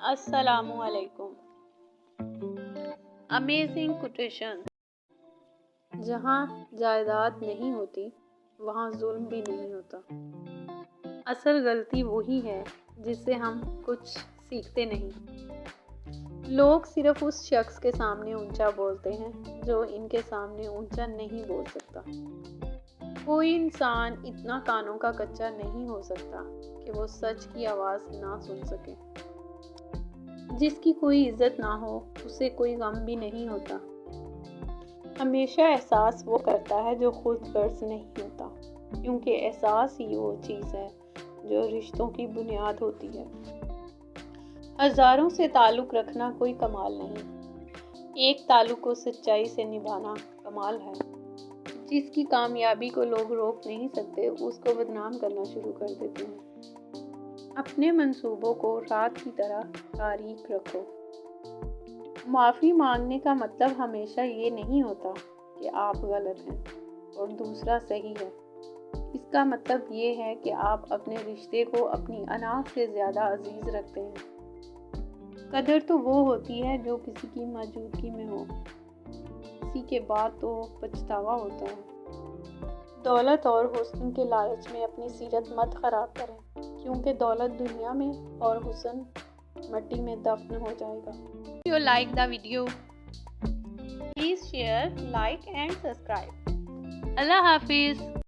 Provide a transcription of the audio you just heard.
السلام علیکم۔ Amazing quotation. جہاں جائیداد نہیں ہوتی وہاں ظلم بھی نہیں ہوتا۔ اصل غلطی وہی ہے جس سے ہم کچھ سیکھتے نہیں۔ لوگ صرف اس شخص کے سامنے اونچا بولتے ہیں جو ان کے سامنے اونچا نہیں بول سکتا۔ کوئی انسان اتنا کانوں کا کچا نہیں ہو سکتا کہ وہ سچ کی آواز نہ سن سکے۔ جس کی کوئی عزت نہ ہو اسے کوئی غم بھی نہیں ہوتا۔ ہمیشہ احساس وہ کرتا ہے جو خود غرض نہیں ہوتا، کیونکہ احساس ہی وہ چیز ہے جو رشتوں کی بنیاد ہوتی ہے۔ ہزاروں سے تعلق رکھنا کوئی کمال نہیں، ایک تعلق کو سچائی سے نبھانا کمال ہے۔ جس کی کامیابی کو لوگ روک نہیں سکتے اس کو بدنام کرنا شروع کر دیتے ہیں۔ اپنے منصوبوں کو رات کی طرح تاریک رکھو۔ معافی مانگنے کا مطلب ہمیشہ یہ نہیں ہوتا کہ آپ غلط ہیں اور دوسرا صحیح ہے۔ اس کا مطلب یہ ہے کہ آپ اپنے رشتے کو اپنی انا سے زیادہ عزیز رکھتے ہیں۔ قدر تو وہ ہوتی ہے جو کسی کی موجودگی میں ہو، کسی کے بعد تو پچھتاوا ہوتا ہے۔ دولت اور حسن کے لالچ میں اپنی سیرت مت خراب کریں، کیونکہ دولت دنیا میں اور حسن مٹی میں دفن ہو جائے گا۔ If you like the video, please share, like and subscribe. اللہ حافظ۔